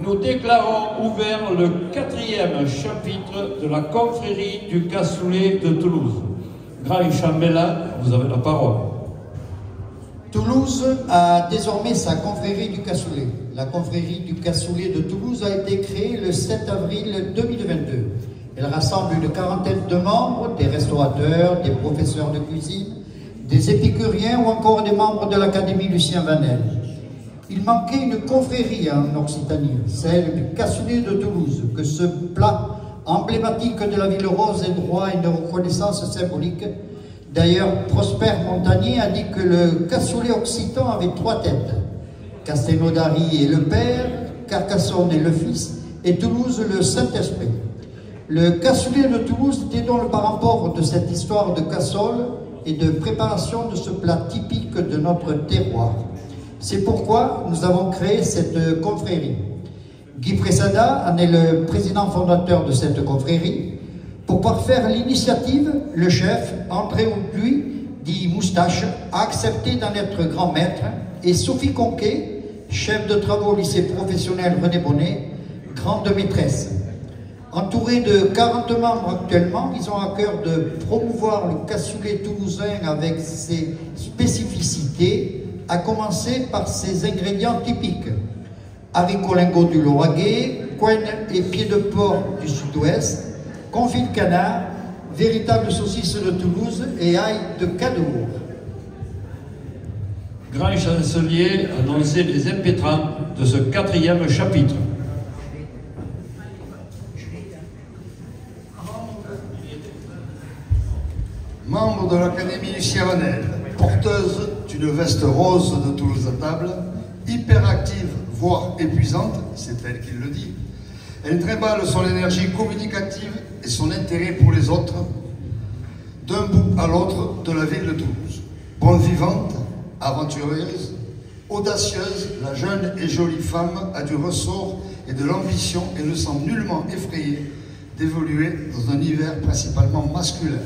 Nous déclarons ouvert le 4e chapitre de la confrérie du Cassoulet de Toulouse. Grand chambellan, vous avez la parole. Toulouse a désormais sa confrérie du Cassoulet. La confrérie du Cassoulet de Toulouse a été créée le 7 avril 2022. Elle rassemble une quarantaine de membres, des restaurateurs, des professeurs de cuisine, des épicuriens ou encore des membres de l'Académie Lucien Vanel. Il manquait une confrérie en Occitanie, celle du Cassoulet de Toulouse, que ce plat emblématique de la ville rose ait droit à une reconnaissance symbolique. D'ailleurs, Prosper Montagnier a dit que le cassoulet occitan avait 3 têtes. Castelnaudary est le Père, Carcassonne est le Fils, et Toulouse le Saint-Esprit. Le cassoulet de Toulouse était donc le parent pauvre de cette histoire de cassole et de préparation de ce plat typique de notre terroir. C'est pourquoi nous avons créé cette confrérie. Guy Pressada en est le président fondateur de cette confrérie. Pour parfaire l'initiative, le chef, André Houpuy, dit Moustache, a accepté d'en être grand maître, et Sophie Conquet, chef de travaux au lycée professionnel René Bonnet, grande maîtresse. Entourés de 40 membres actuellement, ils ont à cœur de promouvoir le cassoulet toulousain avec ses spécificités, à commencer par ses ingrédients typiques. Haricots lingots du Lauragais, coine et pieds de porc du sud-ouest, confit de canard, véritable saucisse de Toulouse et ail de Cadour. Grand chancelier, annoncez les impétrants de ce 4e chapitre. Membre de l'Académie Lucien Vanel, porteuse d'une veste rose de Toulouse à table, hyperactive, voire épuisante, c'est elle qui le dit. Elle tréballe son énergie communicative et son intérêt pour les autres, d'un bout à l'autre de la ville de Toulouse. Bonne vivante, aventureuse, audacieuse, la jeune et jolie femme a du ressort et de l'ambition et ne semble nullement effrayée d'évoluer dans un univers principalement masculin.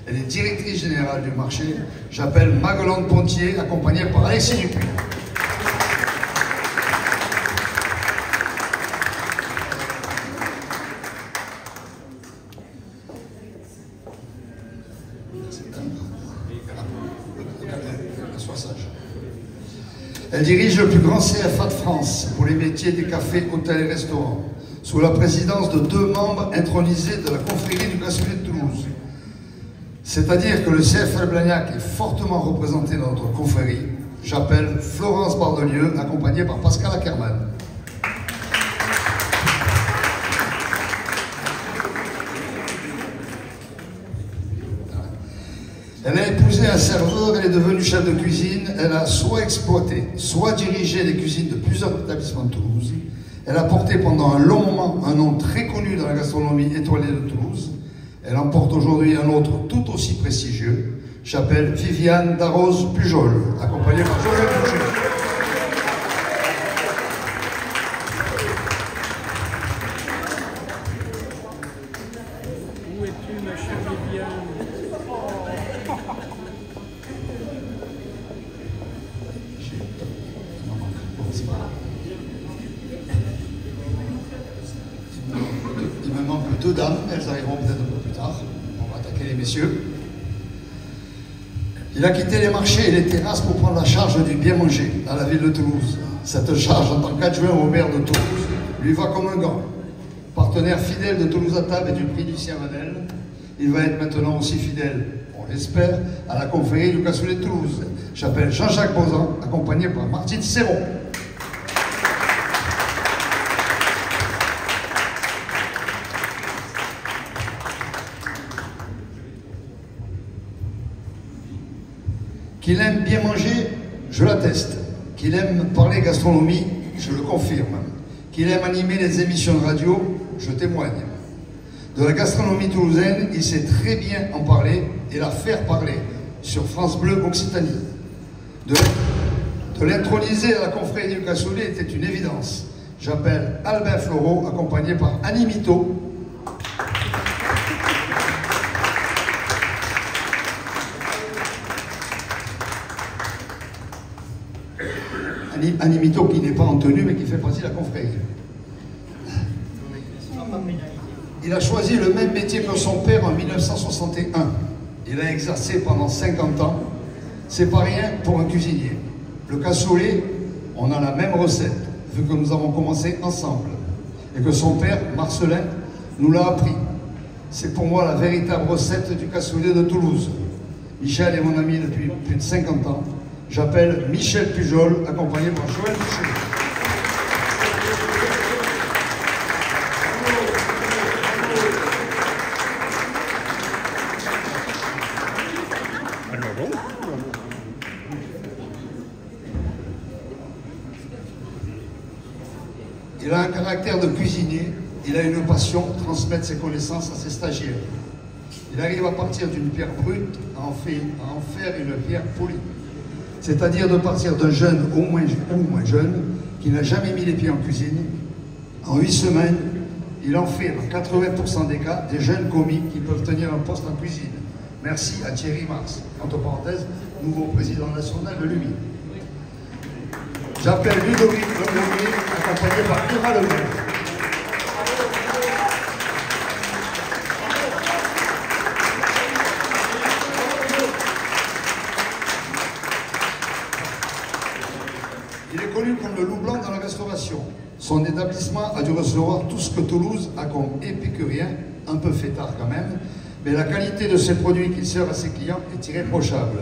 Elle est directrice générale du marché. J'appelle Maguelone Pontier, accompagnée par Alexis Dupuis. Elle dirige le plus grand CFA de France pour les métiers des cafés, hôtels et restaurants, sous la présidence de 2 membres intronisés de la confrérie du Cassoulet de Toulouse. C'est-à-dire que le CFA Blagnac est fortement représenté dans notre confrérie. J'appelle Florence Bardelieu, accompagnée par Pascal Ackermann. Elle a épousé un serveur, elle est devenue chef de cuisine, elle a soit exploité, soit dirigé les cuisines de plusieurs établissements de Toulouse. Elle a porté pendant un long moment un nom très connu dans la gastronomie étoilée de Toulouse. Elle en porte aujourd'hui un autre tout aussi prestigieux. J'appelle Viviane Darroze Pujol, accompagnée par Joseph Boucher. Où es-tu, ma chère Viviane? Il me manque 2 dames, elles arriveront peut-être un peu plus tard. On va attaquer les messieurs. Il a quitté les marchés et les terrasses pour prendre la charge du bien manger à la ville de Toulouse. Cette charge, en tant qu'adjoint au maire de Toulouse, lui va comme un gant. Partenaire fidèle de Toulouse à table et du prix Lucien Vanel, il va être maintenant aussi fidèle, on l'espère, à la confrérie du Cassoulet de Toulouse. J'appelle Jean-Jacques Bozan, accompagné par Martine Serron. Qu'il aime bien manger, je l'atteste. Qu'il aime parler gastronomie, je le confirme. Qu'il aime animer les émissions de radio, je témoigne. De la gastronomie toulousaine, il sait très bien en parler et la faire parler sur France Bleu Occitanie. De l'introniser à la confrérie du Cassoulet était une évidence. J'appelle Albin Floreau, accompagné par Annie Mito. Annie Mito qui n'est pas en tenue mais qui fait partie de la confrérie. Il a choisi le même métier que son père en 1961. Il a exercé pendant 50 ans. C'est pas rien pour un cuisinier. Le cassoulet, on a la même recette, vu que nous avons commencé ensemble. Et que son père, Marcelin, nous l'a appris. C'est pour moi la véritable recette du cassoulet de Toulouse. Michel est mon ami depuis plus de 50 ans. J'appelle Michel Pujol, accompagné par Joël Michel. Il a un caractère de cuisinier, il a une passion, transmettre ses connaissances à ses stagiaires. Il arrive à partir d'une pierre brute à en faire une pierre polie. C'est-à-dire de partir d'un jeune au moins jeune, qui n'a jamais mis les pieds en cuisine. En 8 semaines, il en fait dans 80% des cas des jeunes commis qui peuvent tenir un poste en cuisine. Merci à Thierry Marx, entre parenthèses, nouveau président national de l'UMI. J'appelle Ludovic Lemonnier, accompagné par Ira Le Maire. Il est connu comme le loup blanc dans la restauration. Son établissement a dû recevoir tout ce que Toulouse a comme épicurien, un peu fêtard quand même, mais la qualité de ses produits qu'il sert à ses clients est irréprochable.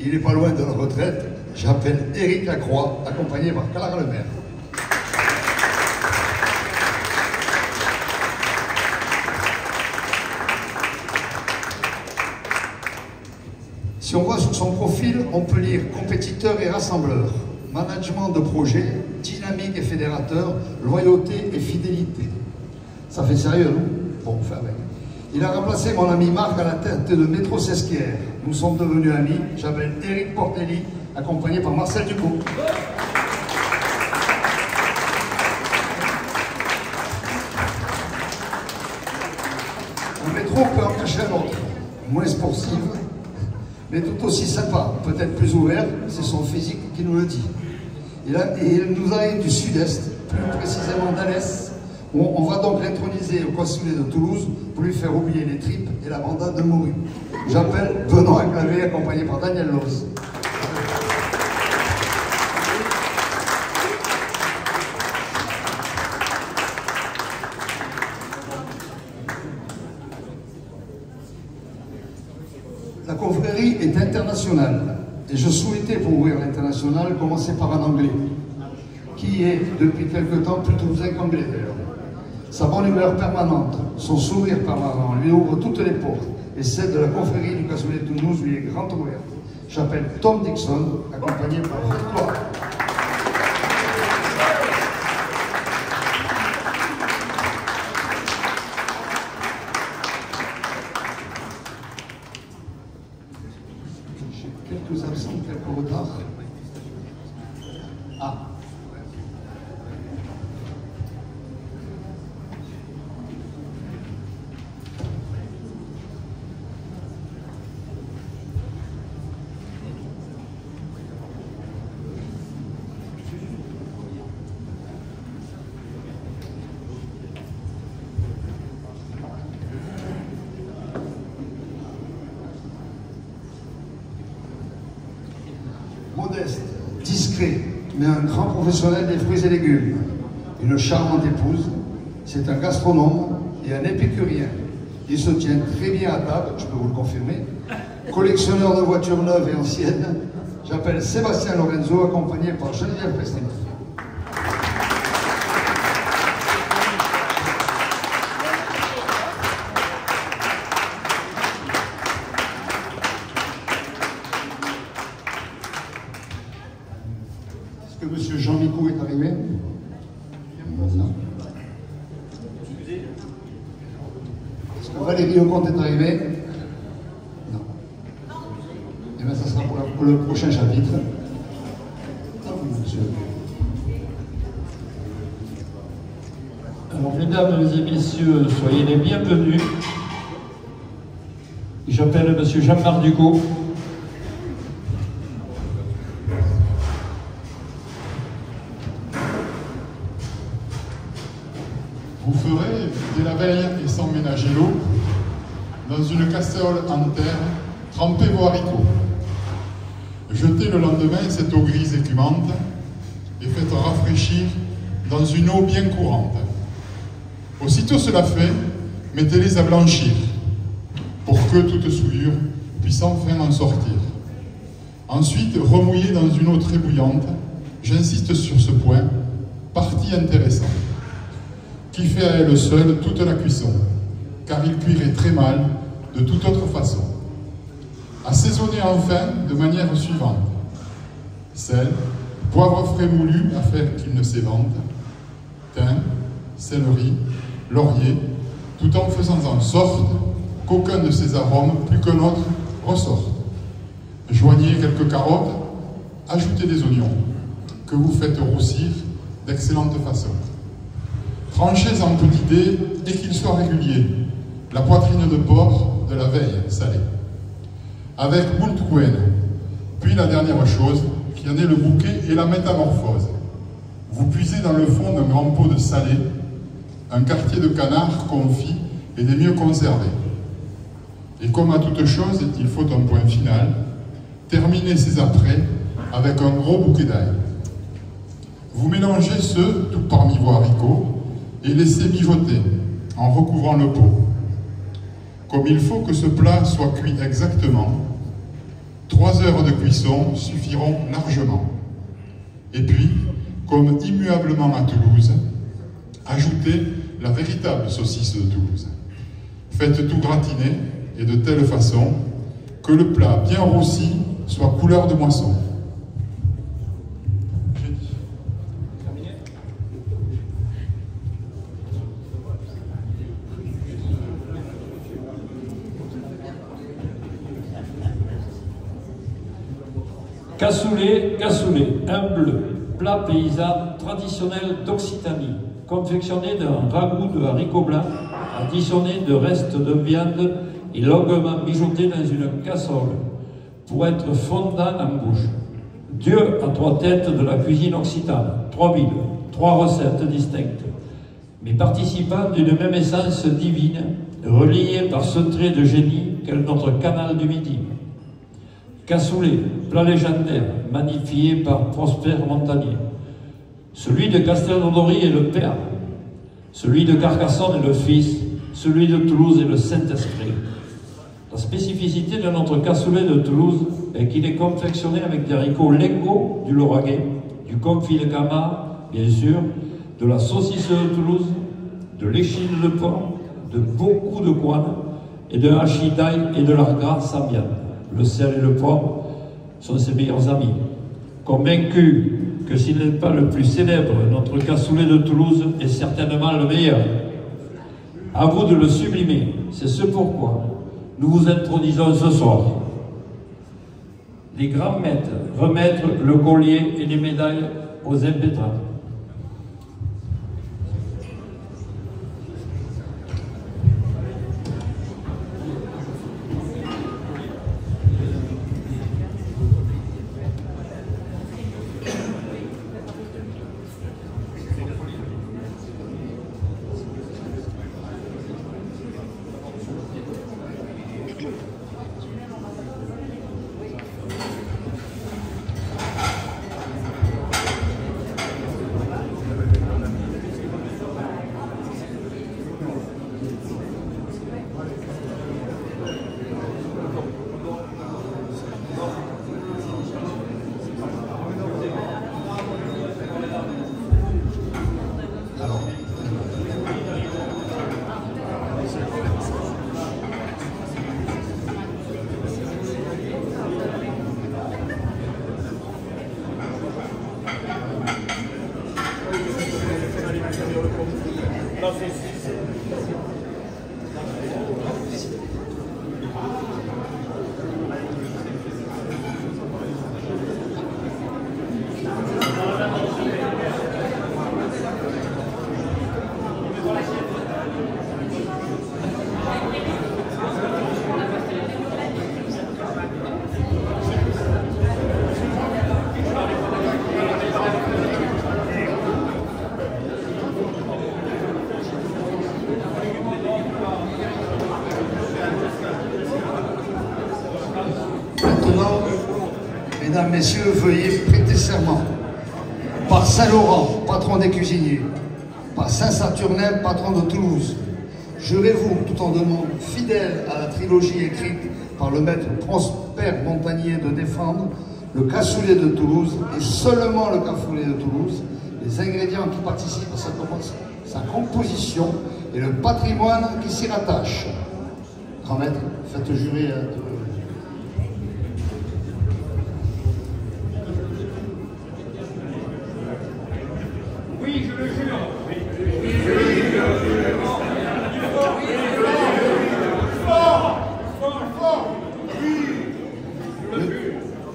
Il n'est pas loin de la retraite. J'appelle Éric Lacroix, accompagné par Clara Le Maire. Si on voit sur son profil, on peut lire compétiteur et rassembleur, management de projet, dynamique et fédérateur, loyauté et fidélité. Ça fait sérieux, non? Bon, on fait avec. Il a remplacé mon ami Marc à la tête de Métro Sesquière. Nous sommes devenus amis. J'appelle Éric Portelli, accompagné par Marcel Ducot. Un métro peut en cacher un autre, moins sportive, mais tout aussi sympa, peut-être plus ouvert, c'est son physique qui nous le dit. Il nous arrive du sud-est, plus précisément d'Alès, où on va donc l'introniser au cassoulet de Toulouse pour lui faire oublier les tripes et la bandade de morue. J'appelle Benoît Clavé, accompagné par Daniel Loz. La confrérie est internationale et je souhaitais pour ouvrir l'international commencer par un anglais qui est depuis quelque temps plutôt qu'anglais d'ailleurs. Sa bonne humeur permanente, son sourire permanent lui ouvre toutes les portes et celle de la confrérie du cassoulet de Toulouse lui est grande ouverte. J'appelle Tom Dixon, accompagné par Victoire. Quelques absents, quelques retards. Ah. Modeste, discret, mais un grand professionnel des fruits et légumes. Une charmante épouse, c'est un gastronome et un épicurien. Il se tient très bien à table, je peux vous le confirmer. Collectionneur de voitures neuves et anciennes, j'appelle Sébastien Lorenzo, accompagné par Geneviève Preston. Est-ce que M. Jean Micou est arrivé? Non. Est-ce que Valérie Lecomte est arrivée? Non. Eh bien, ça sera pour le prochain chapitre. Monsieur. Alors, mesdames et messieurs, soyez les bienvenus. J'appelle M. Jean-Marc Ducot. Vous ferez, dès la veille et sans ménager l'eau, dans une casserole en terre, trempez vos haricots. Jetez le lendemain cette eau grise écumante et faites rafraîchir dans une eau bien courante. Aussitôt cela fait, mettez-les à blanchir pour que toute souillure puisse enfin en sortir. Ensuite, remouillez dans une eau très bouillante, j'insiste sur ce point, partie intéressante, qui fait à elle seule toute la cuisson, car il cuirait très mal de toute autre façon. Assaisonnez enfin de manière suivante: sel, poivre frais moulu afin qu'il ne s'évente, thym, céleri, laurier, tout en faisant en sorte qu'aucun de ces arômes, plus qu'un autre, ressorte. Joignez quelques carottes, ajoutez des oignons, que vous faites roussir d'excellente façon. Tranchez en petits dés, et qu'ils soient réguliers, la poitrine de porc de la veille salée, avec moult rouenne. Puis la dernière chose, qui en est le bouquet et la métamorphose. Vous puisez dans le fond d'un grand pot de salé un quartier de canard confit et des mieux conservés. Et comme à toute chose, il faut un point final, terminez ces apprêts avec un gros bouquet d'ail. Vous mélangez ceux tout parmi vos haricots et laissez mijoter en recouvrant le pot. Comme il faut que ce plat soit cuit exactement, 3 heures de cuisson suffiront largement. Et puis, comme immuablement à Toulouse, ajoutez la véritable saucisse de Toulouse. Faites tout gratiner et de telle façon que le plat bien roussi soit couleur de moisson. Cassoulet, humble, plat paysan traditionnel d'Occitanie, confectionné d'un ragoût de haricots blancs, additionné de restes de viande et longuement mijoté dans une casserole, pour être fondant en bouche. Dieu a 3 têtes de la cuisine occitane, 3 villes, 3 recettes distinctes, mais participant d'une même essence divine, reliée par ce trait de génie qu'est notre canal du Midi. Cassoulet, plat légendaire, magnifié par Prosper Montagnier. Celui de Castelnaudary est le père, celui de Carcassonne est le fils, celui de Toulouse est le Saint-Esprit. La spécificité de notre cassoulet de Toulouse est qu'il est confectionné avec des haricots lingos du Lauragais, du confit de Camargue, bien sûr, de la saucisse de Toulouse, de l'échine de porc, de beaucoup de couenne et de hachis d'ail et de l'argras sans viande. Le sel et le poivre sont ses meilleurs amis. Convaincu que s'il n'est pas le plus célèbre, notre cassoulet de Toulouse est certainement le meilleur. À vous de le sublimer, c'est ce pourquoi nous vous introduisons ce soir. Les grands maîtres remettre le collier et les médailles aux impétrables. Mesdames, Messieurs, veuillez prêter serment. Par Saint-Laurent, patron des cuisiniers, par Saint-Saturnin, patron de Toulouse, jurez-vous, tout en demeurant fidèle à la trilogie écrite par le maître Prosper Montagnier de défendre le cassoulet de Toulouse et seulement le cassoulet de Toulouse, les ingrédients qui participent à sa composition et le patrimoine qui s'y rattache. Grand maître, faites jurer Oui, je le jure.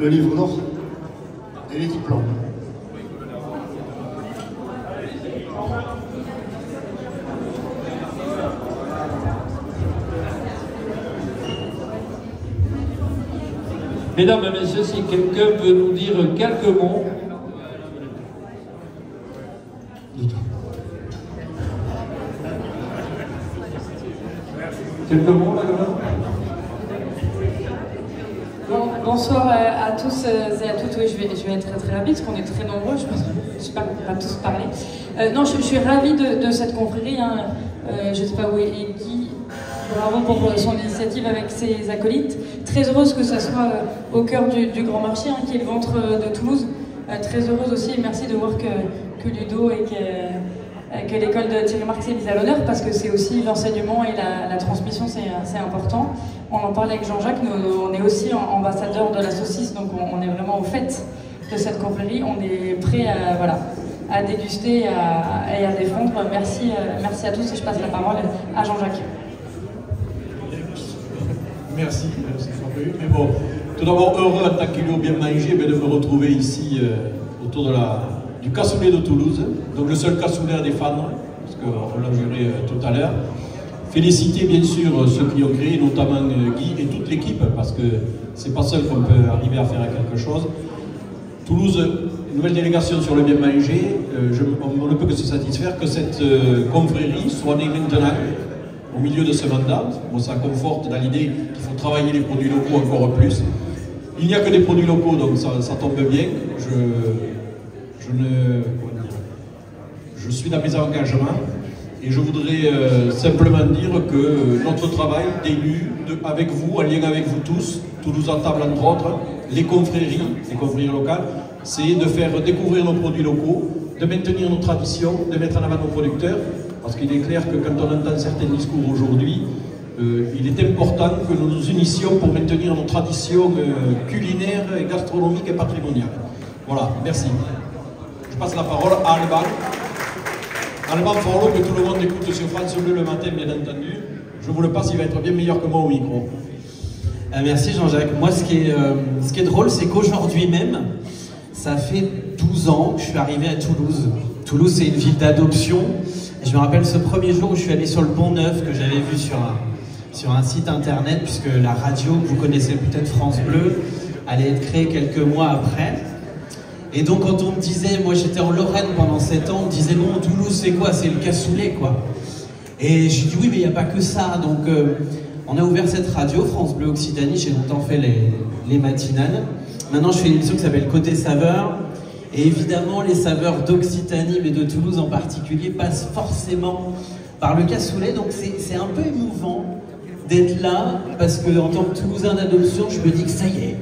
le livre d'or et les diplômes. Mesdames et messieurs, si quelqu'un veut nous dire quelques mots. Quelques mots là-dedans. Bonsoir à tous et à toutes. Oui, je vais être très rapide parce qu'on est très nombreux. Je pense que je ne sais pas tous parler. Non, je suis ravie de cette confrérie. Hein. Je ne sais pas où est Guy. Bravo pour son initiative avec ses acolytes. Très heureuse que ça soit au cœur du Grand Marché, hein, qui est le ventre de Toulouse. Très heureuse aussi et merci de voir que Ludo et que l'école de Thierry Marx est mise à l'honneur parce que c'est aussi l'enseignement et la transmission, c'est important. On en parlait avec Jean-Jacques, on est aussi ambassadeur de la saucisse, donc on est vraiment au fait de cette confrérie. On est prêt à déguster et à défendre. Merci à tous et je passe la parole à Jean-Jacques. Merci, c'est formule. Mais bon, tout d'abord, heureux en tant qu'îlot bien mangé de me retrouver ici autour du cassoulet de Toulouse, donc le seul cassoulet à défendre, parce qu'on l'a juré tout à l'heure. Féliciter bien sûr ceux qui ont créé, notamment Guy et toute l'équipe, parce que c'est pas seul qu'on peut arriver à faire quelque chose. Toulouse, nouvelle délégation sur le bien manger, on ne peut que se satisfaire que cette confrérie soit née maintenant, au milieu de ce mandat. Bon, ça conforte dans l'idée qu'il faut travailler les produits locaux encore plus. Il n'y a que des produits locaux, donc ça tombe bien. Je suis dans mes engagements et je voudrais simplement dire que notre travail d'élus, avec vous, en lien avec vous tous, Toulouse en table entre autres, les confréries locales, c'est de faire découvrir nos produits locaux, de maintenir nos traditions, de mettre en avant nos producteurs, parce qu'il est clair que quand on entend certains discours aujourd'hui, il est important que nous nous unissions pour maintenir nos traditions culinaires, et gastronomiques et patrimoniales. Voilà, merci. Je passe la parole à Alban. Alban Forlot, que tout le monde écoute sur France Bleu le matin, bien entendu. Je vous le passe, il va être bien meilleur que moi au micro. Merci Jean-Jacques. Moi, ce qui est drôle, c'est qu'aujourd'hui même, ça fait 12 ans que je suis arrivé à Toulouse. Toulouse, c'est une ville d'adoption. Je me rappelle ce premier jour où je suis allé sur le Pont Neuf, que j'avais vu sur un site internet, puisque la radio, que vous connaissez peut-être, France Bleu, allait être créée quelques mois après. Et donc quand on me disait, moi j'étais en Lorraine pendant 7 ans, on me disait, bon, Toulouse c'est quoi? C'est le cassoulet quoi. Et j'ai dit oui, mais il n'y a pas que ça. Donc on a ouvert cette radio, France Bleu Occitanie, j'ai longtemps fait les matinales. Maintenant je fais une émission qui s'appelle Côté Saveurs. Et évidemment les saveurs d'Occitanie, mais de Toulouse en particulier, passent forcément par le cassoulet. Donc c'est un peu émouvant d'être là, parce que en tant que Toulousain d'adoption, je me dis que ça y est,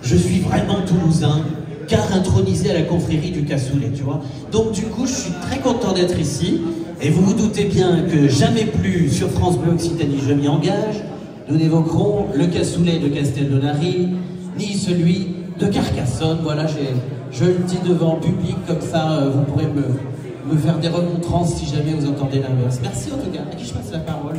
je suis vraiment Toulousain, car intronisé à la confrérie du cassoulet, tu vois. Donc du coup, je suis très content d'être ici, et vous vous doutez bien que jamais plus sur France Bleu Occitanie je m'y engage, nous n'évoquerons le cassoulet de Casteldonari, ni celui de Carcassonne. Voilà, je le dis devant public, comme ça vous pourrez me faire des remontrances si jamais vous entendez l'inverse. Merci en tout cas. À qui je passe la parole?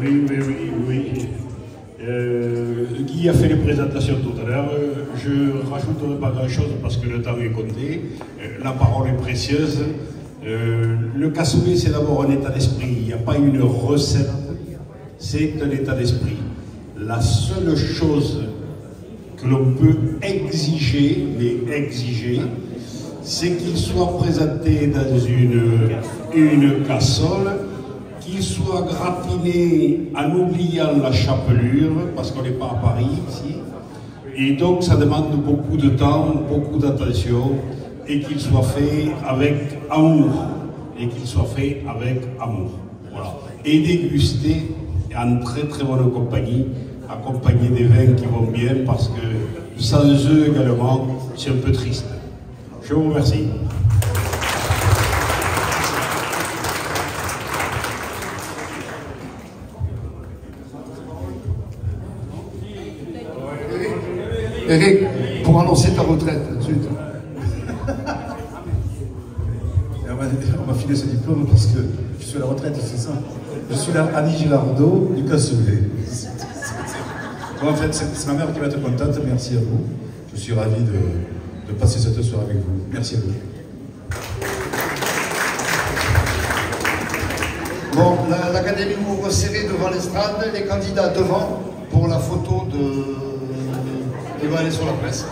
Oui. Guy a fait les présentations tout à l'heure. Je rajouterai pas grand-chose parce que le temps est compté. La parole est précieuse. Le cassoulet, c'est d'abord un état d'esprit. Il n'y a pas une recette. C'est un état d'esprit. La seule chose que l'on peut exiger, c'est qu'il soit présenté dans une cassole qu'il soit gratiné en oubliant la chapelure, parce qu'on n'est pas à Paris ici, et donc ça demande beaucoup de temps, beaucoup d'attention, et qu'il soit fait avec amour, Voilà. Et dégusté en très très bonne compagnie, accompagné des vins qui vont bien, parce que sans eux également, c'est un peu triste. Je vous remercie. Eric, pour annoncer ta retraite, tout de suite. On m'a filé ce diplôme parce que je suis à la retraite, c'est ça. Je suis là, Annie Gilardo, du Cassoulet. Bon, en fait, c'est ma mère qui va être contente, merci à vous. Je suis ravi de passer cette soirée avec vous. Merci à vous. Bon, l'Académie ouvre serré devant l'estrade, les candidats devant pour la photo de... Il va aller sur la presse.